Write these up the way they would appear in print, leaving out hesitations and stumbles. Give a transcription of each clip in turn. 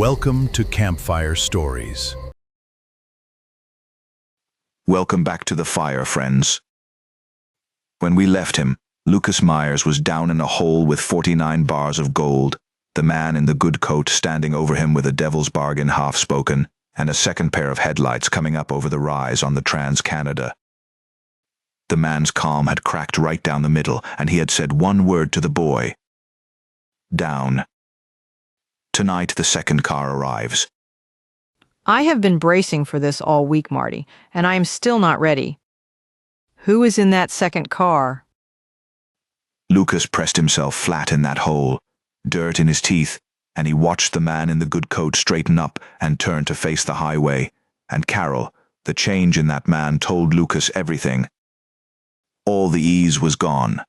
Welcome to Campfire Stories. Welcome back to the fire, friends. When we left him, Lucas Meyers was down in a hole with 49 bars of gold, the man in the good coat standing over him with a devil's bargain half-spoken, and a second pair of headlights coming up over the rise on the Trans-Canada. The man's calm had cracked right down the middle, and he had said one word to the boy. Down. Tonight the second car arrives. I have been bracing for this all week, Marty, and I am still not ready. Who is in that second car? Lucas pressed himself flat in that hole, dirt in his teeth, and he watched the man in the good coat straighten up and turn to face the highway. And Carol, the change in that man told Lucas everything. All the ease was gone.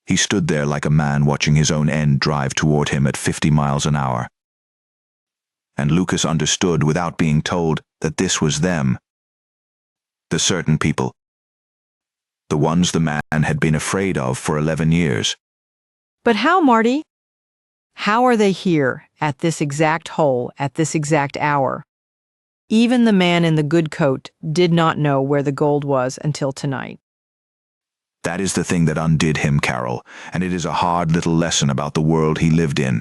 He stood there like a man watching his own end drive toward him at 50 miles an hour. And Lucas understood without being told that this was them. The certain people. The ones the man had been afraid of for 11 years. But how, Marty? How are they here, at this exact hole, at this exact hour? Even the man in the good coat did not know where the gold was until tonight. That is the thing that undid him, Carol, and it is a hard little lesson about the world he lived in.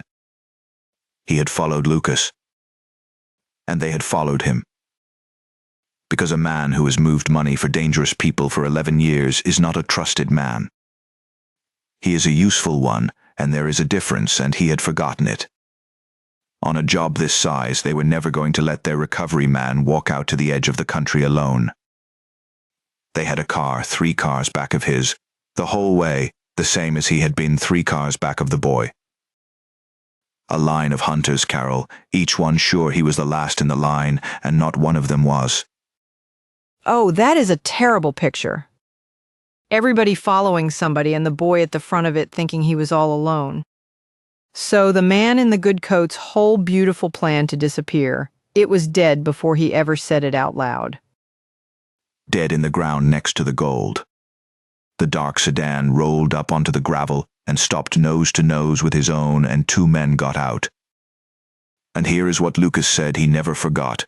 He had followed Lucas, and they had followed him. Because a man who has moved money for dangerous people for 11 years is not a trusted man. He is a useful one, and there is a difference, and he had forgotten it. On a job this size, they were never going to let their recovery man walk out to the edge of the country alone. They had a car 3 cars back of his, the whole way, the same as he had been 3 cars back of the boy. A line of hunters, Carol, each one sure he was the last in the line, and not one of them was. Oh, that is a terrible picture. Everybody following somebody and the boy at the front of it thinking he was all alone. So the man in the good coat's whole beautiful plan to disappear, it was dead before he ever said it out loud. Dead in the ground next to the gold. The dark sedan rolled up onto the gravel and stopped nose to nose with his own, and 2 men got out. And here is what Lucas said he never forgot.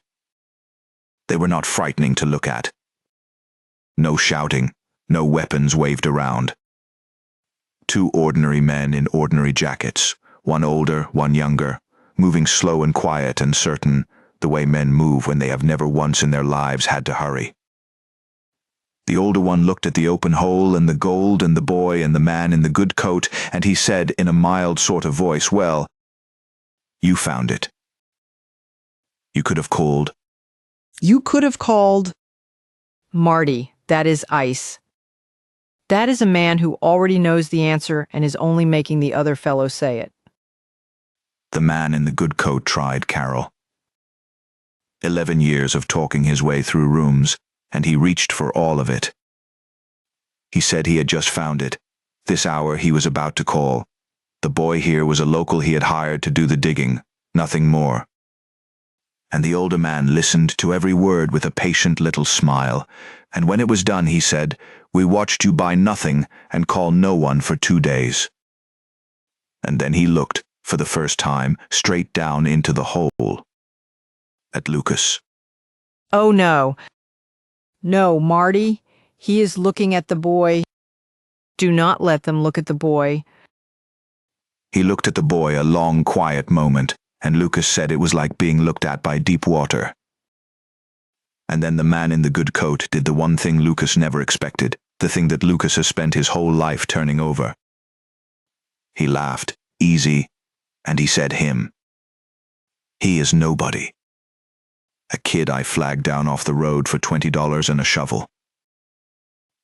They were not frightening to look at. No shouting, no weapons waved around. 2 ordinary men in ordinary jackets, one older, one younger, moving slow and quiet and certain, the way men move when they have never once in their lives had to hurry. The older one looked at the open hole and the gold and the boy and the man in the good coat, and he said in a mild sort of voice, "Well, you found it. You could have called." You could have called. Marty, that is ice. That is a man who already knows the answer and is only making the other fellow say it. The man in the good coat tried, Carol. 11 years of talking his way through rooms, and he reached for all of it. He said he had just found it. This hour he was about to call. The boy here was a local he had hired to do the digging, nothing more. And the older man listened to every word with a patient little smile, and when it was done he said, "We watched you buy nothing and call no one for 2 days." And then he looked, for the first time, straight down into the hole. At Lucas. Oh no. No, Marty, he is looking at the boy. Do not let them look at the boy. He looked at the boy a long, quiet moment, and Lucas said it was like being looked at by deep water. And then the man in the good coat did the one thing Lucas never expected, the thing that Lucas has spent his whole life turning over. He laughed, easy, and he said him. He is nobody. A kid I flagged down off the road for $20 and a shovel.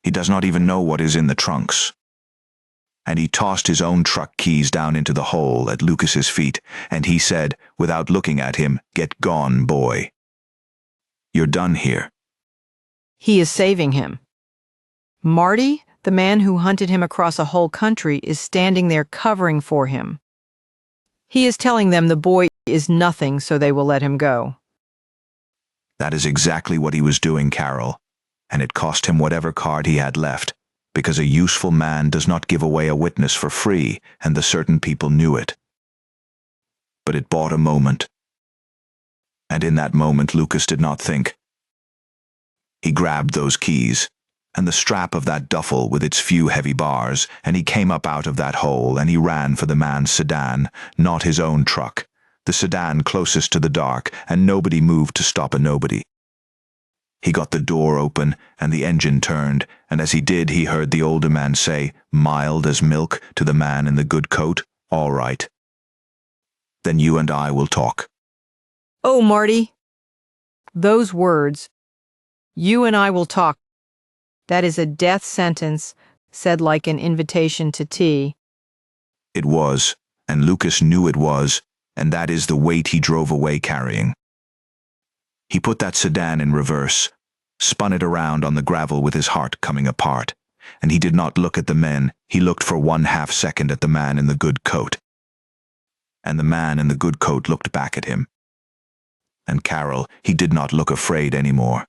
He does not even know what is in the trunks. And he tossed his own truck keys down into the hole at Lucas's feet, and he said, without looking at him, "Get gone, boy. You're done here." He is saving him. Marty, the man who hunted him across a whole country, is standing there covering for him. He is telling them the boy is nothing, so they will let him go. That is exactly what he was doing, Carol, and it cost him whatever card he had left, because a useful man does not give away a witness for free, and the certain people knew it. but it bought a moment. And in that moment, Lucas did not think. He grabbed those keys and the strap of that duffel with its few heavy bars, and he came up out of that hole, and he ran for the man's sedan, not his own truck, the sedan closest to the dark, and nobody moved to stop a nobody. He got the door open, and the engine turned, and as he did, he heard the older man say, mild as milk, to the man in the good coat, "All right. Then you and I will talk." Oh, Marty. Those words, "You and I will talk," that is a death sentence said like an invitation to tea. It was, and Lucas knew it was, and that is the weight he drove away carrying. He put that sedan in reverse, spun it around on the gravel with his heart coming apart, and he did not look at the men, he looked for 1/2 second at the man in the good coat. And the man in the good coat looked back at him. And Carol, he did not look afraid anymore.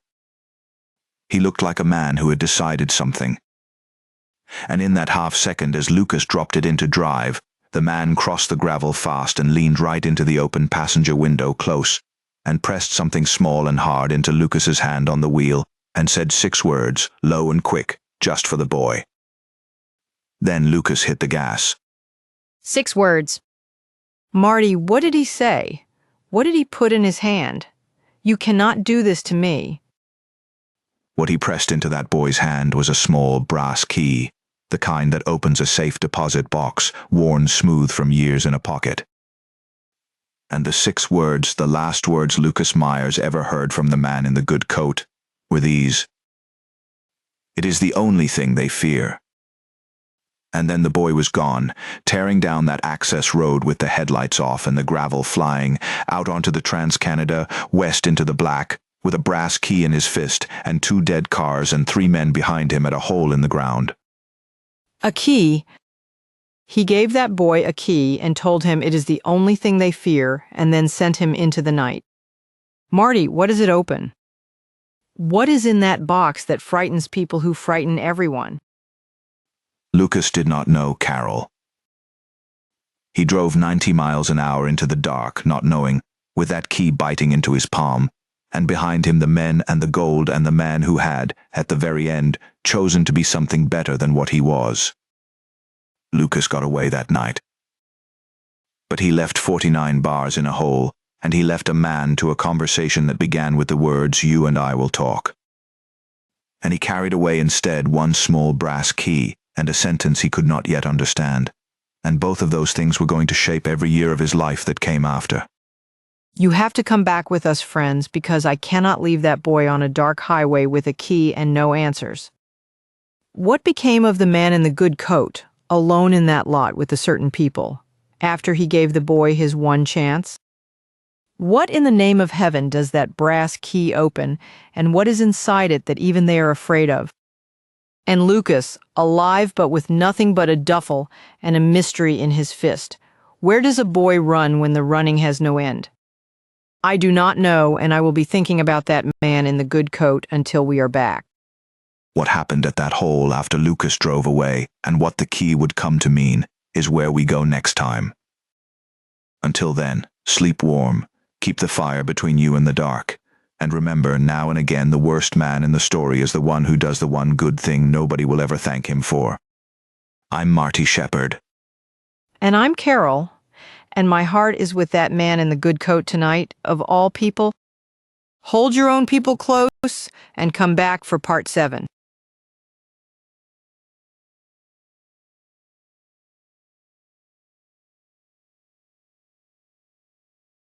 He looked like a man who had decided something. And in that 1/2 second, as Lucas dropped it into drive, the man crossed the gravel fast and leaned right into the open passenger window close, and pressed something small and hard into Lucas's hand on the wheel, and said 6 words, low and quick, just for the boy. Then Lucas hit the gas. 6 words. Marty, what did he say? What did he put in his hand? You cannot do this to me. What he pressed into that boy's hand was a small brass key, the kind that opens a safe deposit box, worn smooth from years in a pocket. And the 6 words, the last words Lucas Meyers ever heard from the man in the good coat, were these: "It is the only thing they fear." And then the boy was gone, tearing down that access road with the headlights off and the gravel flying, out onto the Trans-Canada, west into the black, with a brass key in his fist, and 2 dead cars and 3 men behind him at a hole in the ground. A key. He gave that boy a key and told him it is the only thing they fear, and then sent him into the night. Marty, what does it open? What is in that box that frightens people who frighten everyone? Lucas did not know, Carol. He drove 90 miles an hour into the dark, not knowing, with that key biting into his palm, and behind him the men and the gold and the man who had, at the very end, chosen to be something better than what he was. Lucas got away that night. But he left 49 bars in a hole, and he left a man to a conversation that began with the words, "You and I will talk." And he carried away instead 1 small brass key and a sentence he could not yet understand, and both of those things were going to shape every year of his life that came after. You have to come back with us, friends, because I cannot leave that boy on a dark highway with a key and no answers. What became of the man in the good coat, alone in that lot with the certain people, after he gave the boy his 1 chance? What in the name of heaven does that brass key open, and what is inside it that even they are afraid of? And Lucas, alive but with nothing but a duffel and a mystery in his fist. Where does a boy run when the running has no end? I do not know, and I will be thinking about that man in the good coat until we are back. What happened at that hole after Lucas drove away, and what the key would come to mean, is where we go next time. Until then, sleep warm, keep the fire between you and the dark, and remember, now and again, the worst man in the story is the one who does the one good thing nobody will ever thank him for. I'm Marty Shepherd. And I'm Carol, and my heart is with that man in the good coat tonight, of all people. Hold your own people close and come back for part 7.